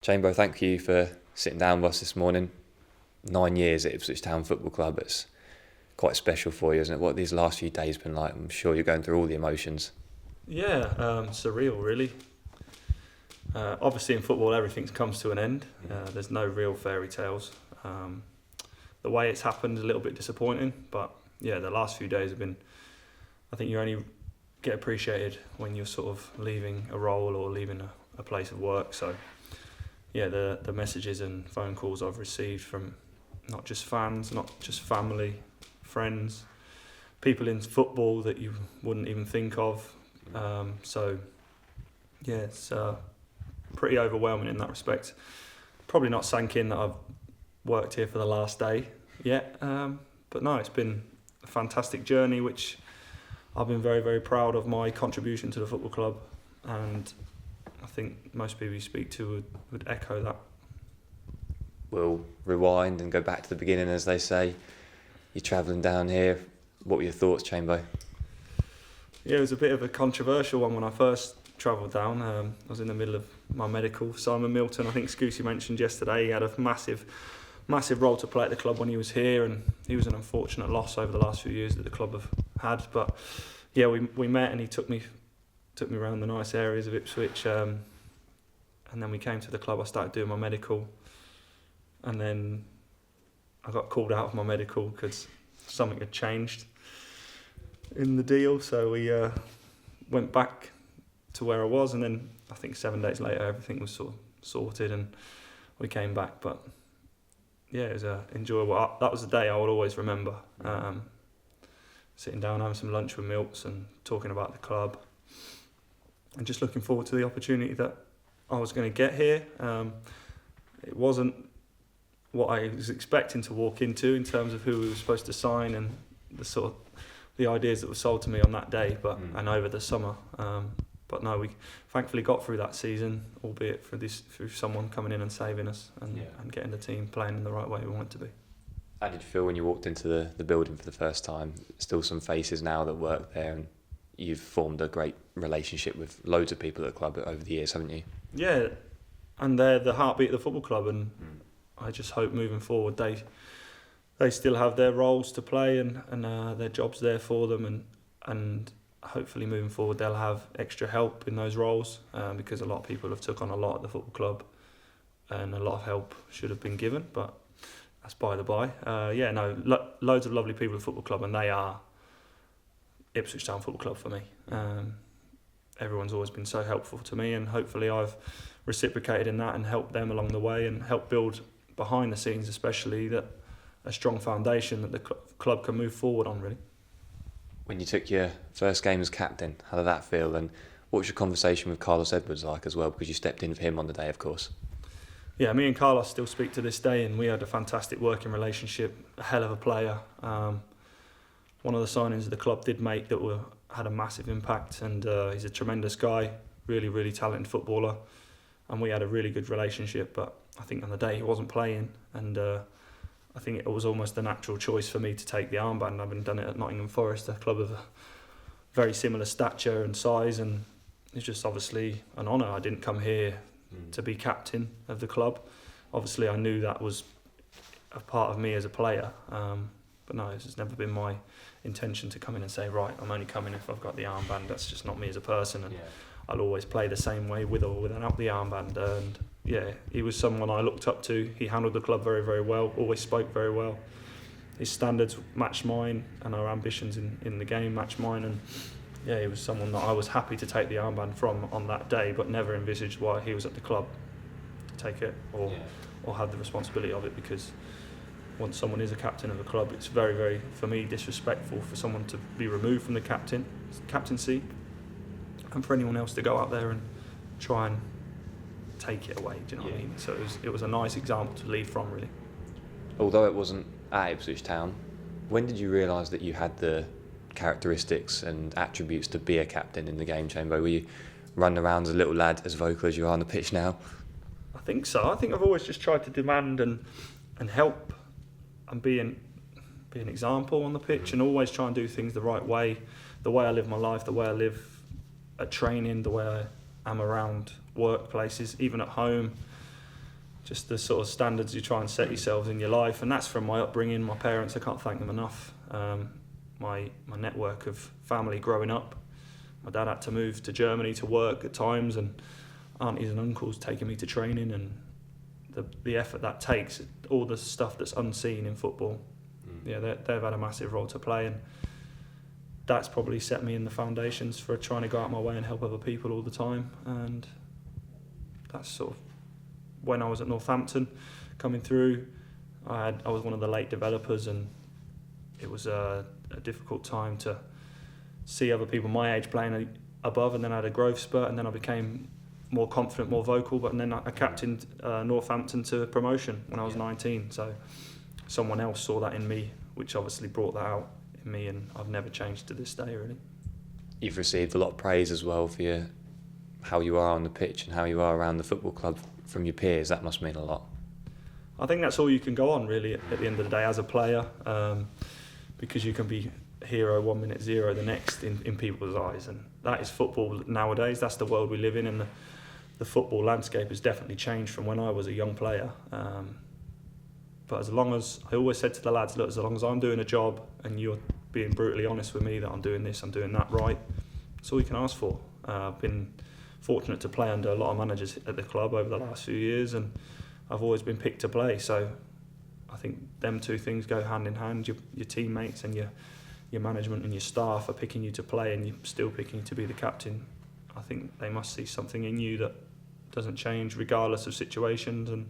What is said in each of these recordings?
Chambo, thank you for sitting down with us this morning. 9 years at Ipswich Town Football Club. It's quite special for you, isn't it? What have these last few days been like? I'm sure you're going through all the emotions. Yeah, surreal really. Obviously in football everything comes to an end. There's no real fairy tales. The way it's happened is a little bit disappointing, but yeah, the last few days have been, I think you only get appreciated when you're sort of leaving a role or leaving a place of work. So yeah, the messages and phone calls I've received from not just fans, not just family, friends, people in football that you wouldn't even think of. So yeah, it's pretty overwhelming in that respect. Probably not sank in that I've worked here for the last day yet, but no, it's been a fantastic journey which I've been very, very proud of my contribution to the football club, and I think most people you speak to would echo that. We'll rewind and go back to the beginning, as they say. You're travelling down here. What were your thoughts, Chambo? Yeah, it was a bit of a controversial one when I first travelled down. I was in the middle of my medical. Simon Milton, I think Scousy mentioned yesterday, he had a massive role to play at the club when he was here, and he was an unfortunate loss over the last few years that the club have had. But yeah, we met and he took me around the nice areas of Ipswich, and then we came to the club. I started doing my medical, and then I got called out of my medical because something had changed in the deal. So we went back to where I was, and then I think 7 days later everything was sort of sorted and we came back. But yeah, it was enjoyable. That was the day I would always remember. Sitting down, having some lunch with Milts and talking about the club, and just looking forward to the opportunity that I was going to get here. It wasn't what I was expecting to walk into in terms of who we were supposed to sign and the ideas that were sold to me on that day, and over the summer. But no, we thankfully got through that season, albeit through someone coming in and saving us and getting the team playing in the right way we want it to be. How did you feel when you walked into the building for the first time? Still some faces now that work there, and you've formed a great relationship with loads of people at the club over the years, haven't you? Yeah, and they're the heartbeat of the football club, and I just hope moving forward they still have their roles to play and their jobs there for them, and hopefully moving forward they'll have extra help in those roles, because a lot of people have took on a lot at the football club and a lot of help should have been given, but that's by the by. Loads of lovely people at the football club, and they are Ipswich Town Football Club for me. Everyone's always been so helpful to me, and hopefully I've reciprocated in that and helped them along the way and helped build behind the scenes especially that a strong foundation that the club can move forward on, really. When you took your first game as captain, how did that feel, and what was your conversation with Carlos Tevez like as well, because you stepped in for him on the day, of course? Yeah, me and Carlos still speak to this day, and we had a fantastic working relationship, a hell of a player. One of the signings the club did make that had a massive impact, and he's a tremendous guy, really, really talented footballer, and we had a really good relationship. But I think on the day he wasn't playing, and I think it was almost a natural choice for me to take the armband, having done it at Nottingham Forest, a club of a very similar stature and size, and it's just obviously an honour. I didn't come here to be captain of the club. Obviously I knew that was a part of me as a player, but no, it's never been my intention to come in and say, right, I'm only coming if I've got the armband. That's just not me as a person, and I'll always play the same way with or without the armband. And yeah, he was someone I looked up to. He handled the club very, very well, always spoke very well. His standards matched mine, and our ambitions in the game matched mine, and yeah, he was someone that I was happy to take the armband from on that day, but never envisaged why he was at the club to take it or have the responsibility of it, because once someone is a captain of a club, it's very, very, for me, disrespectful for someone to be removed from the captaincy and for anyone else to go out there and try and take it away, do you know what I mean? So it was a nice example to lead from, really. Although it wasn't at Ipswich Town, when did you realise that you had the characteristics and attributes to be a captain in the game, Chambo? Were you running around as a little lad, as vocal as you are on the pitch now? I think so. I think I've always just tried to demand and help and be an example on the pitch, and always try and do things the right way, the way I live my life, the way I live at training, the way I am around workplaces, even at home. just the sort of standards you try and set yourselves in your life, and that's from my upbringing. My parents, I can't thank them enough. My network of family growing up. My dad had to move to Germany to work at times, and aunties and uncles taking me to training, and the effort that takes, all the stuff that's unseen in football. Yeah, they've had a massive role to play, and that's probably set me in the foundations for trying to go out my way and help other people all the time. And that's sort of when I was at Northampton coming through. I was one of the late developers, and it was a difficult time to see other people my age playing above, and then I had a growth spurt, and then I became more confident, more vocal, but then I captained Northampton to promotion when I was 19, so someone else saw that in me, which obviously brought that out in me, and I've never changed to this day, really. You've received a lot of praise as well for how you are on the pitch and how you are around the football club from your peers. That must mean a lot. I think that's all you can go on, really, at the end of the day as a player, because you can be hero 1 minute, zero the next in people's eyes, and that is football nowadays. That's the world we live in, and the football landscape has definitely changed from when I was a young player. But as long as, I always said to the lads, look, as long as I'm doing a job and you're being brutally honest with me that I'm doing this, I'm doing that right, that's all you can ask for. I've been fortunate to play under a lot of managers at the club over the last few years, and I've always been picked to play. So I think them two things go hand in hand. Your teammates and your management and your staff are picking you to play, and you're still picking you to be the captain. I think they must see something in you that doesn't change regardless of situations, and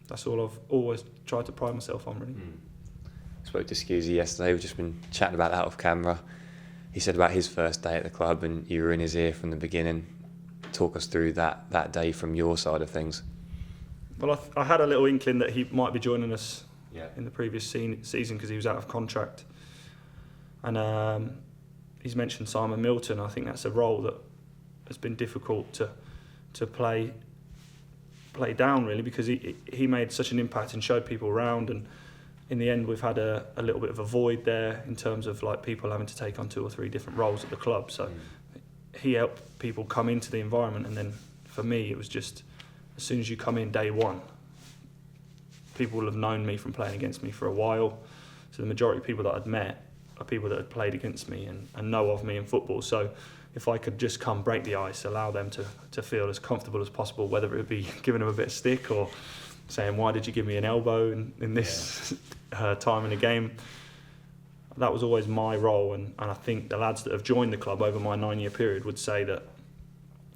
that's all I've always tried to pride myself on, really. I spoke to Scusi yesterday. We've just been chatting about that off camera. He said about his first day at the club, and you were in his ear from the beginning. Talk us through that day from your side of things. Well, I had a little inkling that he might be joining us in the previous season because he was out of contract. And he's mentioned Simon Milton. I think that's a role that has been difficult to play down, really, because he made such an impact and showed people around, and in the end we've had a little bit of a void there in terms of like people having to take on 2 or 3 different roles at the club. So he helped people come into the environment, and then for me it was just, as soon as you come in day one, people will have known me from playing against me for a while. So the majority of people that I'd met are people that had played against me and know of me in football. So if I could just come break the ice, allow them to feel as comfortable as possible, whether it would be giving them a bit of stick or saying, why did you give me an elbow in this time in the game? That was always my role, and I think the lads that have joined the club over my 9-year period would say that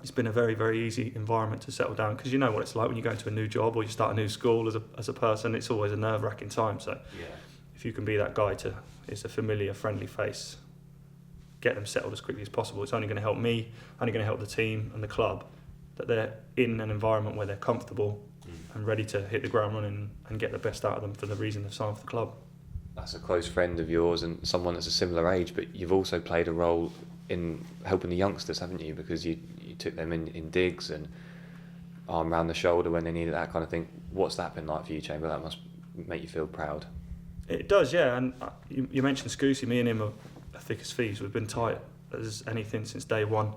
it's been a very, very easy environment to settle down, because you know what it's like when you go into a new job or you start a new school as a person. It's always a nerve-wracking time. So if you can be that guy it's a familiar, friendly face, get them settled as quickly as possible. It's only going to help me, only going to help the team and the club, that they're in an environment where they're comfortable and ready to hit the ground running and get the best out of them for the reason they've signed for the club. That's a close friend of yours and someone that's a similar age, but you've also played a role in helping the youngsters, haven't you? Because you took them in digs and arm around the shoulder when they needed that kind of thing. What's that been like for you, Chambo? That must make you feel proud. It does, yeah. And you mentioned Scusi. Me and him are thick as thieves. We've been tight as anything since day one.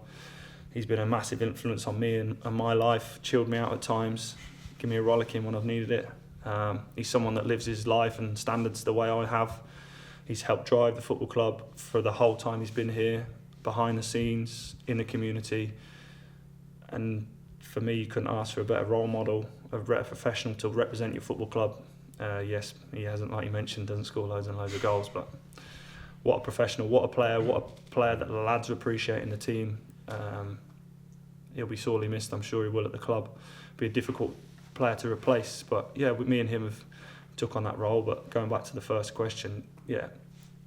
He's been a massive influence on me and my life, chilled me out at times, give me a rollicking when I've needed it. He's someone that lives his life and standards the way I have. He's helped drive the football club for the whole time he's been here, behind the scenes, in the community. And for me, you couldn't ask for a better role model, a better professional to represent your football club. Yes, he hasn't, like you mentioned, doesn't score loads and loads of goals, but what a professional, what a player that the lads appreciate in the team. He'll be sorely missed, I'm sure he will, at the club. Be a difficult player to replace, but yeah, me and him have took on that role. But going back to the first question, yeah,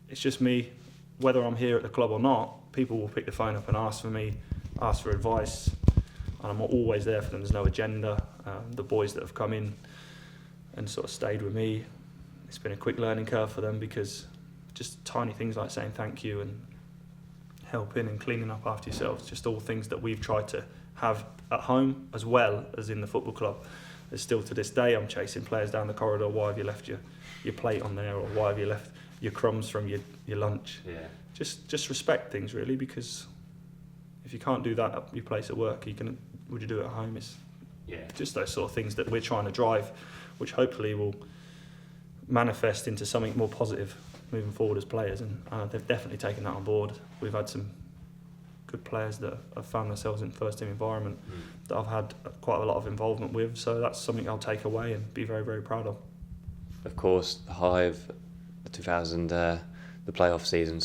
it's just me. Whether I'm here at the club or not, people will pick the phone up and ask for me, ask for advice, and I'm always there for them. There's no agenda. The boys that have come in and sort of stayed with me, it's been a quick learning curve for them, because just tiny things like saying thank you and helping and cleaning up after yourselves, just all things that we've tried to have at home as well as in the football club. There's still to this day, I'm chasing players down the corridor. Why have you left your plate on there, or why have you left your crumbs from your lunch? Yeah. Just respect things, really, because if you can't do that at your place at work, would you do it at home? Just those sort of things that we're trying to drive, which hopefully will manifest into something more positive moving forward as players, and they've definitely taken that on board. We've had some good players that have found themselves in first team environment that I've had quite a lot of involvement with, so that's something I'll take away and be very, very proud of. Of course, the Hive, the playoff season,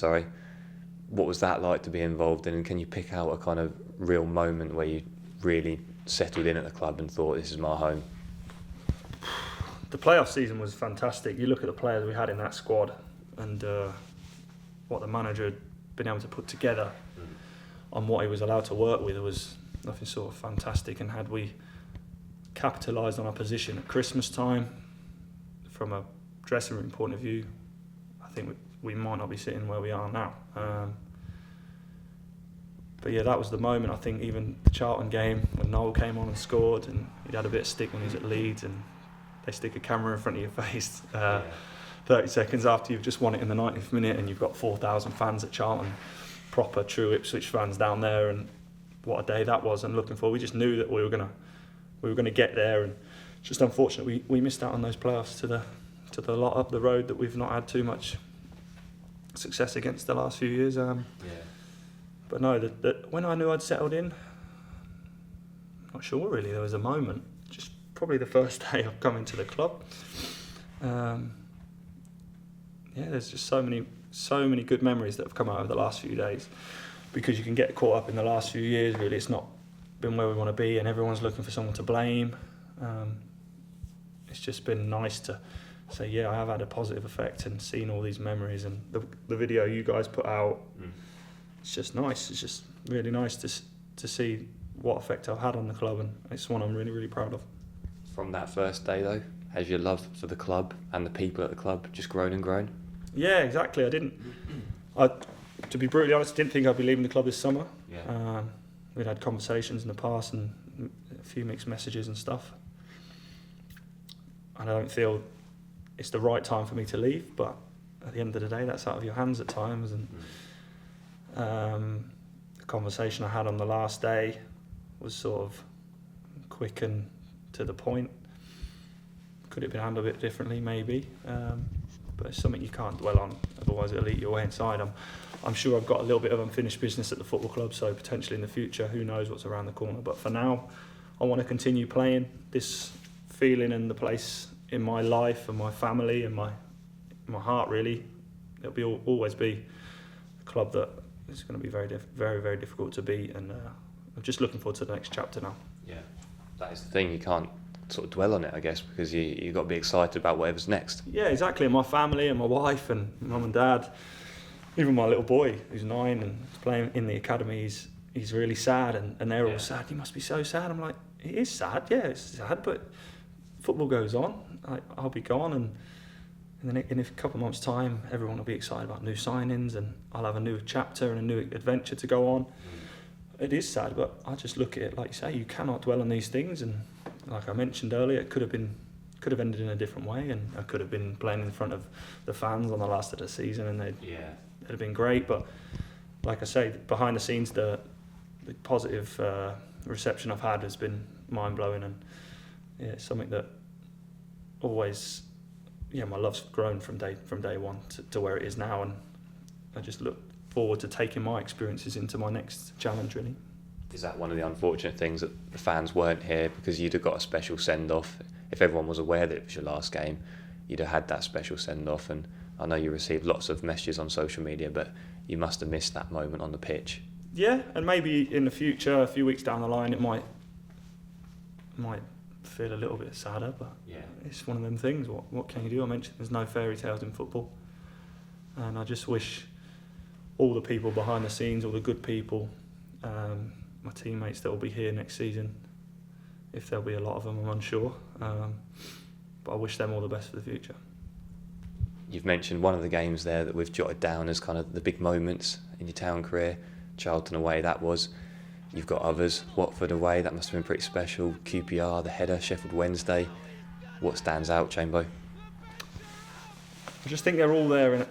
what was that like to be involved in, and can you pick out a kind of real moment where you really settled in at the club and thought, this is my home? The playoff season was fantastic. You look at the players we had in that squad and what the manager had been able to put together on what he was allowed to work with was nothing sort of fantastic. And had we capitalised on our position at Christmas time, from a dressing room point of view, I think we might not be sitting where we are now. But yeah, that was the moment. I think even the Charlton game when Noel came on and scored, and he'd had a bit of stick when he was at Leeds, and they stick a camera in front of your face 30 seconds after you've just won it in the 90th minute, and you've got 4,000 fans at Charlton, proper true Ipswich fans down there, and what a day that was. And looking forward, we just knew that we were gonna get there, and just unfortunate we missed out on those playoffs to the lot up the road that we've not had too much success against the last few years. But no, that when I knew I'd settled in, not sure really. There was a moment, just probably the first day of coming to the club. There's just so many good memories that have come out of the last few days, because you can get caught up in the last few years. Really, it's not been where we want to be, and everyone's looking for someone to blame. It's just been nice to say, I have had a positive effect, and seen all these memories, and the video you guys put out. It's just nice. It's just really nice to see what effect I've had on the club, and it's one I'm really, really proud of. From that first day though, has your love for the club and the people at the club just grown and grown? Yeah, exactly. To be brutally honest, I didn't think I'd be leaving the club this summer. We'd had conversations in the past and a few mixed messages and stuff. And I don't feel it's the right time for me to leave, but at the end of the day, that's out of your hands at times. And the conversation I had on the last day was sort of quick and to the point. Could it have been handled a bit differently? Maybe. But it's something you can't dwell on, otherwise it'll eat your way inside. I'm sure I've got a little bit of unfinished business at the football club, so potentially in the future, who knows what's around the corner. But for now, I want to continue playing. This feeling and the place in my life and my family and my heart, really, it'll always be a club that is going to be very, very difficult to beat. And I'm just looking forward to the next chapter now. Yeah, that is the thing. You can't sort of dwell on it, I guess, because you've got to be excited about whatever's next. Yeah, exactly. And my family and my wife and mum and dad, even my little boy who's 9 and is playing in the academy, he's really sad, and they're all sad. You must be so sad. I'm like, it is sad. Yeah, it's sad, but football goes on. I'll be gone, and then in a couple of months' time, everyone will be excited about new signings, and I'll have a new chapter and a new adventure to go on. It is sad, but I just look at it like you say, you cannot dwell on these things, and like I mentioned earlier, it could have ended in a different way, and I could have been playing in front of the fans on the last of the season, and it'd have been great. But like I say, behind the scenes, the positive reception I've had has been mind blowing, and it's something that always, my love's grown from day one to where it is now, and I just look forward to taking my experiences into my next challenge, really. Is that one of the unfortunate things, that the fans weren't here, because you'd have got a special send-off? If everyone was aware that it was your last game, you'd have had that special send-off. And I know you received lots of messages on social media, but you must have missed that moment on the pitch. Yeah, and maybe in the future, a few weeks down the line, it might feel a little bit sadder, but it's one of them things. What can you do? I mentioned there's no fairy tales in football, and I just wish all the people behind the scenes, all the good people, my teammates that will be here next season, if there'll be a lot of them, I'm unsure, but I wish them all the best for the future. You've mentioned one of the games there that we've jotted down as kind of the big moments in your town career. Charlton away, that was. You've got others. Watford away, that must have been pretty special. QPR, the header, Sheffield Wednesday. What stands out, Chambo? I just think they're all there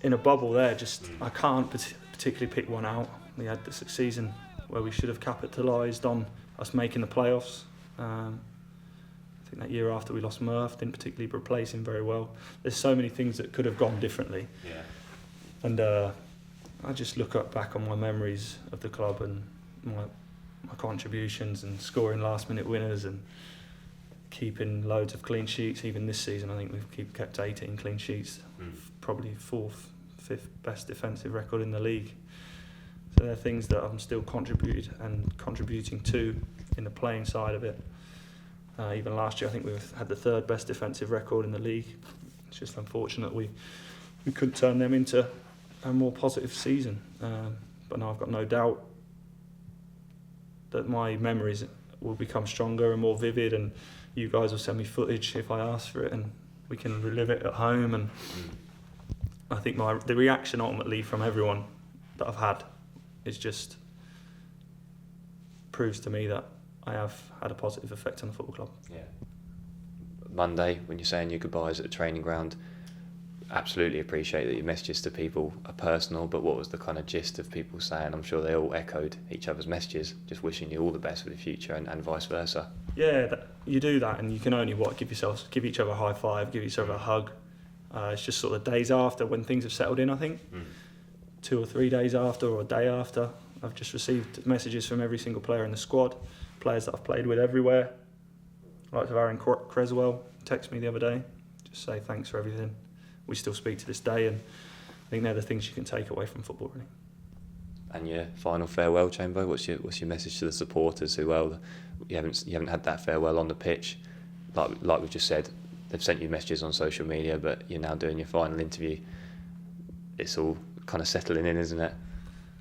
in a bubble there. I can't particularly pick one out. We had this season where we should have capitalised on us making the playoffs. I think that year after we lost Murph, didn't particularly replace him very well. There's so many things that could have gone differently. Yeah. And I just look back on my memories of the club and my contributions and scoring last minute winners and keeping loads of clean sheets. Even this season, I think we've kept 18 clean sheets, probably 4th, 5th best defensive record in the league. So they're things that I'm still contributing to in the playing side of it. Even last year, I think we had the 3rd best defensive record in the league. It's just unfortunate we couldn't turn them into a more positive season. But now I've got no doubt that my memories will become stronger and more vivid, and you guys will send me footage if I ask for it, and we can relive it at home. And I think the reaction ultimately from everyone that I've had is just proves to me that I have had a positive effect on the football club. Yeah. Monday, when you're saying your goodbyes at the training ground, absolutely appreciate that your messages to people are personal, but what was the kind of gist of people saying? I'm sure they all echoed each other's messages, just wishing you all the best for the future and vice versa. Yeah, you do that, and you can only give each other a high five, give each other a hug. It's just sort of days after when things have settled in, I think. 2 or 3 days after, or a day after, I've just received messages from every single player in the squad, players that I've played with everywhere. Like Aaron Creswell texted me the other day, just say thanks for everything. We still speak to this day, and I think they're the things you can take away from football, really. And your final farewell, Chambo. What's your message to the supporters who, well, you haven't had that farewell on the pitch, like we've just said. They've sent you messages on social media, but you're now doing your final interview. It's all kind of settling in, isn't it?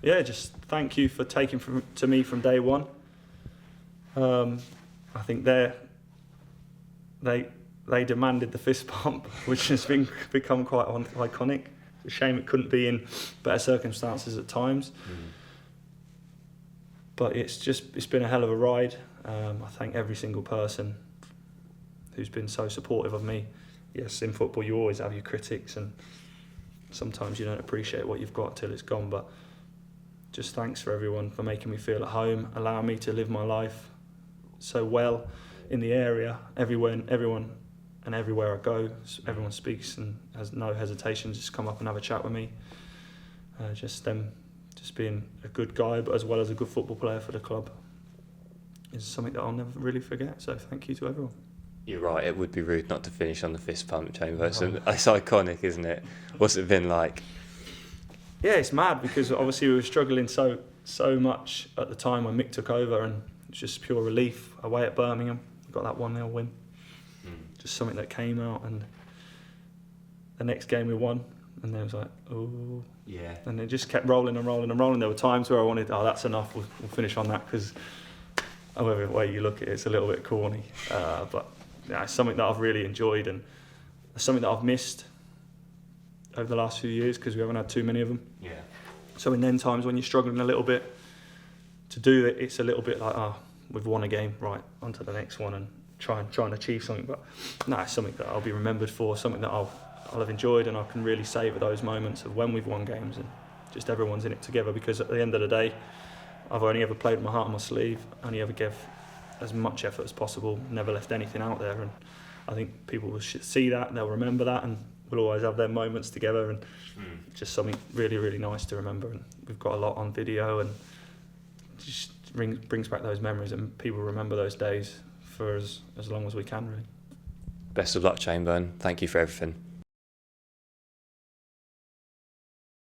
Yeah, just thank you for taking to me from day one. I think they demanded the fist bump, which has become quite iconic. It's a shame it couldn't be in better circumstances at times. But it's been a hell of a ride. I thank every single person who's been so supportive of me. Yes, in football you always have your critics, and sometimes you don't appreciate what you've got till it's gone, but just thanks for everyone for making me feel at home, allowing me to live my life so well in the area. Everywhere I go, everyone speaks and has no hesitation to just come up and have a chat with me. Just being a good guy, but as well as a good football player for the club, is something that I'll never really forget. So thank you to everyone. You're right, it would be rude not to finish on the fist pump, Chambo. It's iconic, isn't it? What's it been like? Yeah, it's mad because obviously we were struggling so much at the time when Mick took over, and it's just pure relief away at Birmingham. We got that 1-0 win. Just something that came out, and the next game we won, and then it was like, oh. Yeah. And it just kept rolling and rolling and rolling. There were times where I wanted, that's enough, we'll finish on that, because however way you look at it, it's a little bit corny. But yeah, it's something that I've really enjoyed, and something that I've missed over the last few years because we haven't had too many of them. Yeah. So in them times when you're struggling a little bit to do it, it's a little bit like, we've won a game, right, on to the next one and try and achieve something. But no, it's something that I'll be remembered for, something that I'll have enjoyed, and I can really savour those moments of when we've won games and just everyone's in it together, because at the end of the day, I've only ever played with my heart on my sleeve, only ever gave as much effort as possible, never left anything out there, and I think people will see that, they'll remember that, and we'll always have their moments together, and just something really, really nice to remember. And we've got a lot on video, and just brings back those memories, and people remember those days for as long as we can, really. Best of luck, Chambo, and thank you for everything.